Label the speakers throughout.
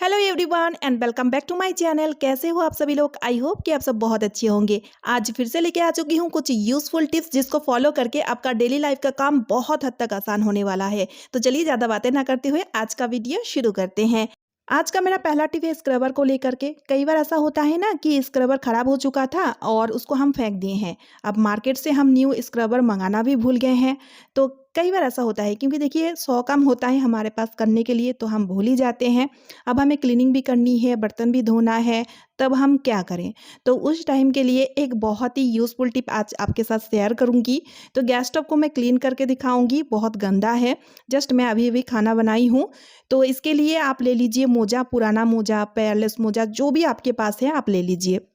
Speaker 1: Hello everyone and welcome back to my channel. कैसे हो आप सभी लोग? आई होप कि आप सब बहुत अच्छे होंगे। आज फिर से लेके आ चुकी हूँ कुछ यूजफुल टिप्स जिसको फॉलो करके आपका डेली लाइफ का काम बहुत हद तक आसान होने वाला है। तो चलिए ज़्यादा बातें ना करते हुए आज का वीडियो शुरू करते हैं। आज का मेरा पहला टिप है स्क्रबर को लेकर के। कई बार ऐसा होता है ना कि स्क्रबर खराब हो चुका था और उसको हम फेंक दिए हैं। अब मार्केट से हम न्यू स्क्रबर मंगाना भी भूल गए हैं। तो कई बार ऐसा होता है क्योंकि देखिए 100 काम होता है हमारे पास करने के लिए, तो हम भूल ही जाते हैं। अब हमें क्लीनिंग भी करनी है, बर्तन भी धोना है, तब हम क्या करें? तो उस टाइम के लिए एक बहुत ही यूज़फुल टिप आज आपके साथ शेयर करूँगी। तो गैस स्टोव को मैं क्लीन करके दिखाऊँगी, बहुत गंदा है। जस्ट मैं अभी-अभी खाना बनाई हूँ। तो इसके लिए आप ले लीजिए मोजा, पुराना मोजा, पेयरलेस मोजा, जो भी आपके पास है आप ले लीजिए।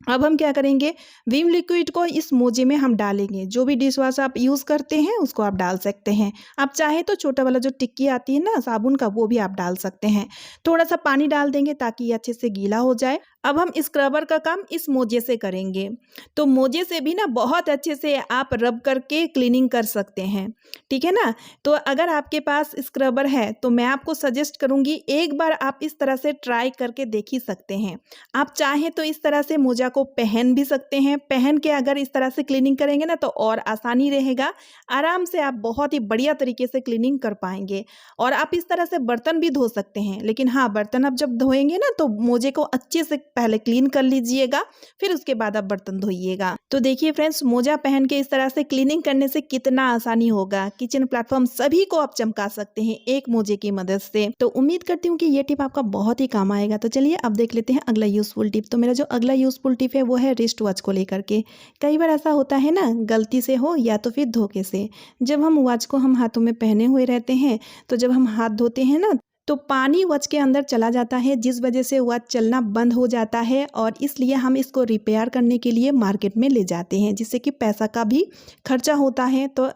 Speaker 1: अब हम क्या करेंगे, विम लिक्विड को इस मोजे में हम डालेंगे। जो भी डिश वॉश आप यूज़ करते हैं उसको आप डाल सकते हैं। आप चाहे तो छोटा वाला जो टिक्की आती है ना साबुन का, वो भी आप डाल सकते हैं। थोड़ा सा पानी डाल देंगे ताकि ये अच्छे से गीला हो जाए। अब हम स्क्रबर का काम इस मोजे से करेंगे। तो मोजे से भी ना बहुत अच्छे से आप रब करके क्लीनिंग कर सकते हैं, ठीक है ना? तो अगर आपके पास स्क्रबर है तो मैं आपको सजेस्ट करूँगी एक बार आप इस तरह से ट्राई करके देख ही सकते हैं। आप चाहें तो इस तरह से मोजा को पहन भी सकते हैं। पहन के अगर इस तरह से क्लीनिंग करेंगे ना तो और आसानी रहेगा। आराम से आप बहुत ही बढ़िया तरीके से क्लीनिंग कर पाएँगे। और आप इस तरह से बर्तन भी धो सकते हैं। लेकिन हाँ, बर्तन आप जब धोएँगे ना तो मोजे को अच्छे से पहले क्लीन कर लीजिएगा, फिर उसके बाद आप बर्तन धोइएगा। तो देखिए फ्रेंड्स, मोजा पहन के इस तरह से क्लीनिंग करने से कितना आसानी होगा। किचन प्लेटफॉर्म सभी को आप चमका सकते हैं एक मोजे की मदद से। तो उम्मीद करती हूँ कि ये टिप आपका बहुत ही काम आएगा। तो चलिए अब देख लेते हैं अगला यूजफुल टिप। तो मेरा जो अगला यूजफुल टिप है वो है रिस्ट वॉच को लेकर के। कई बार ऐसा होता है ना, गलती से हो या तो फिर धोखे से, जब हम वॉच को हम हाथों में पहने हुए रहते हैं तो जब हम हाथ धोते हैं ना तो पानी वॉच के अंदर चला जाता है, जिस वजह से वॉच चलना बंद हो जाता है। और इसलिए हम इसको रिपेयर करने के लिए मार्केट में ले जाते हैं, जिससे कि पैसा का भी खर्चा होता है। तो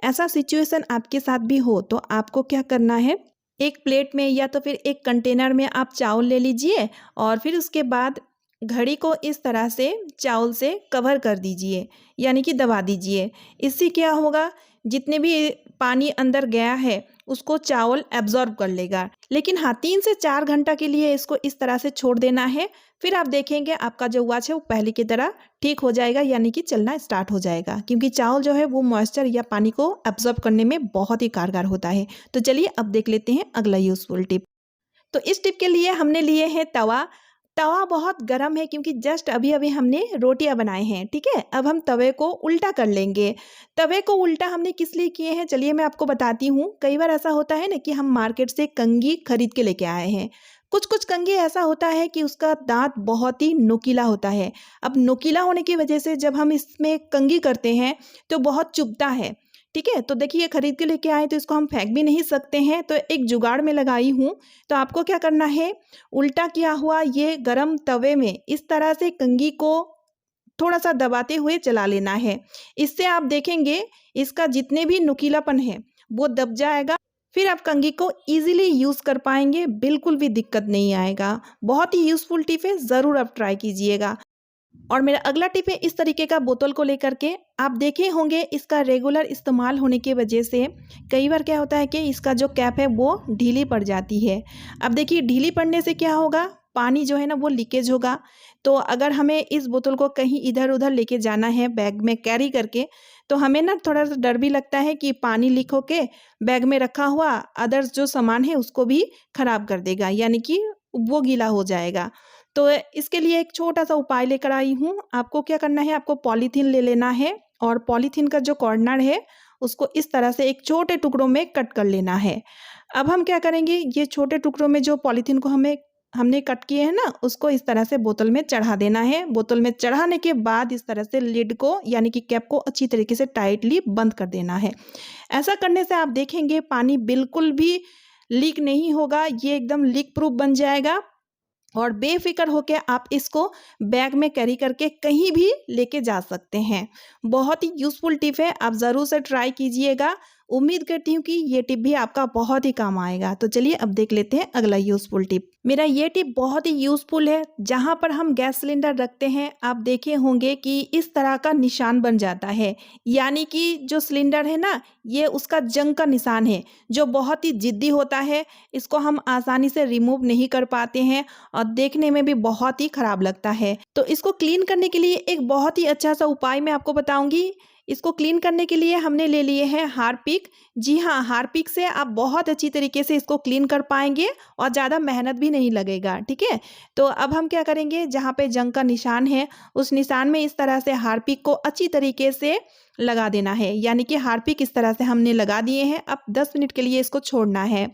Speaker 1: ऐसा सिचुएशन आपके साथ भी हो तो आपको क्या करना है, एक प्लेट में या तो फिर एक कंटेनर में आप चावल ले लीजिए और फिर उसके बाद घड़ी को इस तरह से चावल से कवर कर दीजिए, यानी कि दबा दीजिए। इससे क्या होगा, जितने भी पानी अंदर गया है उसको चावल एब्जॉर्ब कर लेगा। लेकिन हाँ, 3 से 4 घंटा के लिए इसको इस तरह से छोड़ देना है। फिर आप देखेंगे आपका जो वॉच है वो पहले की तरह ठीक हो जाएगा, यानी कि चलना स्टार्ट हो जाएगा। क्योंकि चावल जो है वो मॉइस्चर या पानी को एब्जॉर्ब करने में बहुत ही कारगर होता है। तो चलिए अब देख लेते हैं अगला यूजफुल टिप। तो इस टिप के लिए हमने लिए हैं तवा। तवा बहुत गर्म है क्योंकि जस्ट अभी अभी हमने रोटियां बनाए हैं, ठीक है? अब हम तवे को उल्टा कर लेंगे। तवे को उल्टा हमने किस लिए किए हैं, चलिए मैं आपको बताती हूँ। कई बार ऐसा होता है ना कि हम मार्केट से कंघी खरीद के लेके आए हैं। कुछ कुछ कंघी ऐसा होता है कि उसका दांत बहुत ही नुकीला होता है। अब नुकीला होने की वजह से जब हम इसमें कंघी करते हैं तो बहुत चुभता है, ठीक है? तो देखिए, खरीद के लेके आए तो इसको हम फेंक भी नहीं सकते हैं। तो एक जुगाड़ में लगाई हूँ। तो आपको क्या करना है, उल्टा किया हुआ ये गरम तवे में इस तरह से कंघी को थोड़ा सा दबाते हुए चला लेना है। इससे आप देखेंगे इसका जितने भी नुकीलापन है वो दब जाएगा। फिर आप कंघी को इजीली यूज़ कर पाएंगे, बिल्कुल भी दिक्कत नहीं आएगा। बहुत ही यूज़फुल टिप है, ज़रूर आप ट्राई कीजिएगा। और मेरा अगला टिप है इस तरीके का बोतल को लेकर के। आप देखे होंगे इसका रेगुलर इस्तेमाल होने की वजह से कई बार क्या होता है कि इसका जो कैप है वो ढीली पड़ जाती है। अब देखिए, ढीली पड़ने से क्या होगा, पानी जो है ना वो लीकेज होगा। तो अगर हमें इस बोतल को कहीं इधर उधर लेके जाना है बैग में कैरी करके, तो हमें ना थोड़ा सा डर भी लगता है कि पानी लीक होके बैग में रखा हुआ अदर्स जो सामान है उसको भी खराब कर देगा, यानी कि वो गीला हो जाएगा। तो इसके लिए एक छोटा सा उपाय लेकर आई हूँ। आपको क्या करना है, आपको पॉलीथीन ले लेना है और पॉलीथीन का जो कॉर्नर है उसको इस तरह से एक छोटे टुकड़ों में कट कर लेना है। अब हम क्या करेंगे, ये छोटे टुकड़ों में जो पॉलीथीन को हमने कट किए हैं ना उसको इस तरह से बोतल में चढ़ा देना है। बोतल में चढ़ाने के बाद इस तरह से लिड को, यानी कि कैप को अच्छी तरीके से टाइटली बंद कर देना है। ऐसा करने से आप देखेंगे पानी बिल्कुल भी लीक नहीं होगा, ये एकदम लीक प्रूफ बन जाएगा। और बेफिक्र होके आप इसको बैग में कैरी करके कहीं भी लेके जा सकते हैं। बहुत ही यूज़फुल टिप है, आप ज़रूर से ट्राई कीजिएगा। उम्मीद करती हूँ कि ये टिप भी आपका बहुत ही काम आएगा। तो चलिए अब देख लेते हैं अगला यूज़फुल टिप। मेरा ये टिप बहुत ही यूज़फुल है। जहाँ पर हम गैस सिलेंडर रखते हैं, आप देखे होंगे कि इस तरह का निशान बन जाता है, यानी कि जो सिलेंडर है ना, ये उसका जंग का निशान है, जो बहुत ही ज़िद्दी होता है। इसको हम आसानी से रिमूव नहीं कर पाते हैं और देखने में भी बहुत ही खराब लगता है। तो इसको क्लीन करने के लिए एक बहुत ही अच्छा सा उपाय मैं आपको बताऊँगी। इसको क्लीन करने के लिए हमने ले लिए हैं हार्पिक। जी हाँ, हार्पिक से आप बहुत अच्छी तरीके से इसको क्लीन कर पाएँगे और ज़्यादा मेहनत भी नहीं लगेगा, ठीक है? तो अब हम क्या करेंगे, जहाँ पे जंग का निशान है, उस निशान में इस तरह से हार्पिक को अच्छी तरीके से लगा देना है। यानी कि हार्पिक इस तरह से हमने लगा दिए हैं। अब 10 मिनट के लिए इसको छोड़ना है।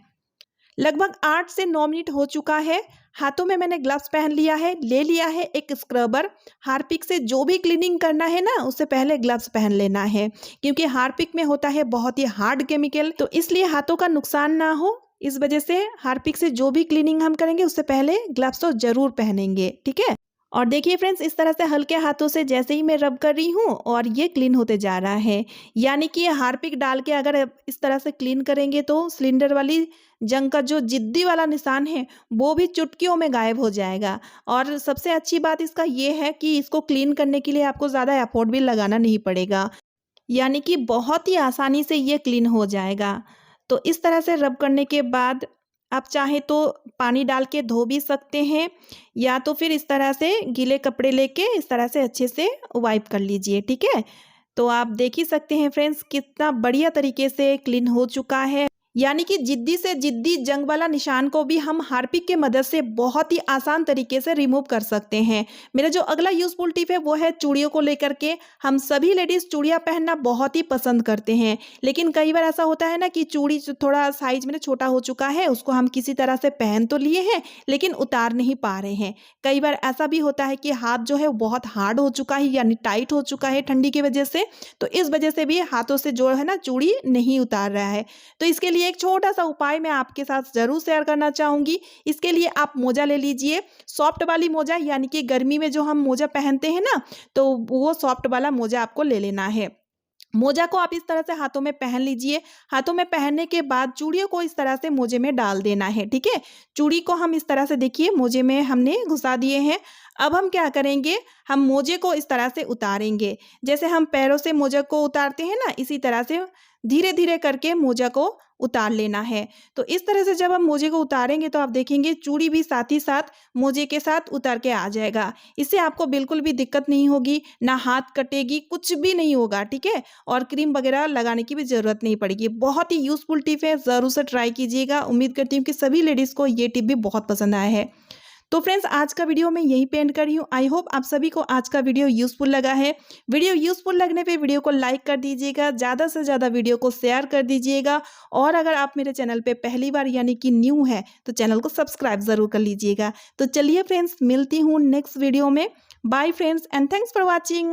Speaker 1: लगभग 8 से 9 मिनट हो चुका है। हाथों में मैंने ग्लव्स पहन लिया है, ले लिया है एक स्क्रबर। हार्पिक से जो भी क्लीनिंग करना है ना, उससे पहले ग्लव्स पहन लेना है, क्योंकि हार्पिक में होता है बहुत ही हार्ड केमिकल, तो इसलिए हाथों का नुकसान ना हो, इस वजह से हार्पिक से जो भी क्लीनिंग हम करेंगे उससे पहले ग्लव्स तो ज़रूर पहनेंगे, ठीक है? और देखिए फ्रेंड्स, इस तरह से हल्के हाथों से जैसे ही मैं रब कर रही हूँ और ये क्लीन होते जा रहा है। यानी कि हार्पिक डाल के अगर आप इस तरह से क्लीन करेंगे तो सिलेंडर वाली जंग का जो जिद्दी वाला निशान है, वो भी चुटकियों में गायब हो जाएगा। और सबसे अच्छी बात इसका ये है कि इसको क्लीन करने के लिए आपको ज़्यादा एफर्ट भी लगाना नहीं पड़ेगा। यानी कि बहुत ही आसानी से ये क्लीन हो जाएगा। तो इस तरह से रब करने के बाद आप चाहें तो पानी डाल के धो भी सकते हैं, या तो फिर इस तरह से गीले कपड़े लेके इस तरह से अच्छे से वाइप कर लीजिए, ठीक है? तो आप देख ही सकते हैं फ्रेंड्स, कितना बढ़िया तरीके से क्लीन हो चुका है। यानी कि जिद्दी से जिद्दी जंग वाला निशान को भी हम हार्पिक के मदद से बहुत ही आसान तरीके से रिमूव कर सकते हैं। मेरा जो अगला यूज़फुल टिप है वो है चूड़ियों को लेकर के। हम सभी लेडीज़ चूड़ियाँ पहनना बहुत ही पसंद करते हैं, लेकिन कई बार ऐसा होता है ना कि चूड़ी जो थोड़ा साइज़ में ना छोटा हो चुका है, उसको हम किसी तरह से पहन तो लिए हैं, लेकिन उतार नहीं पा रहे हैं। कई बार ऐसा भी होता है कि हाथ जो है वो बहुत हार्ड हो चुका है, यानी टाइट हो चुका है ठंडी की वजह से, तो इस वजह से भी हाथों से जो है ना चूड़ी नहीं उतार रहा है। तो इसके लिए एक छोटा-सा उपाय मैं आपके साथ ज़रूर शेयर करना चाहूँगी। इसके लिए आप मोजा ले लीजिए, सॉफ्ट वाली मोजा, यानी कि गर्मी में जो हम मोजा पहनते हैं ना, तो वो सॉफ्ट वाला मोजा आपको ले लेना है। मोजा को आप इस तरह से हाथों में पहन लीजिए। हाथों में पहनने के बाद चूड़ियों को इस तरह से मोजे में डाल देना है, ठीक है? चूड़ी को हम इस तरह से देखिए मोजे में हमने घुसा दिए हैं। अब हम क्या करेंगे, हम मोजे को इस तरह से उतारेंगे। जैसे हम पैरों से मोजा को उतारते हैं ना, इसी तरह से धीरे-धीरे करके मोजा को उतार लेना है। तो इस तरह से जब हम मोजे को उतारेंगे तो आप देखेंगे चूड़ी भी साथ ही साथ मोजे के साथ उतर के आ जाएगा। इससे आपको बिल्कुल भी दिक्कत नहीं होगी, ना हाथ कटेगी, कुछ भी नहीं होगा, ठीक है? और क्रीम वगैरह लगाने की भी ज़रूरत नहीं पड़ेगी। बहुत ही यूज़फुल टिप है, ज़रूर से ट्राई कीजिएगा। उम्मीद करती हूँ कि सभी लेडीज़ को ये टिप भी बहुत पसंद आया है। तो फ्रेंड्स, आज का वीडियो मैं यहीं पे एंड कर रही हूँ। आई होप आप सभी को आज का वीडियो यूज़फुल लगा है। वीडियो यूज़फुल लगने पे वीडियो को लाइक कर दीजिएगा, ज़्यादा से ज़्यादा वीडियो को शेयर कर दीजिएगा, और अगर आप मेरे चैनल पे पहली बार यानी कि न्यू है तो चैनल को सब्सक्राइब ज़रूर कर लीजिएगा। तो चलिए फ्रेंड्स, मिलती हूँ नेक्स्ट वीडियो में। Bye friends and thanks for watching.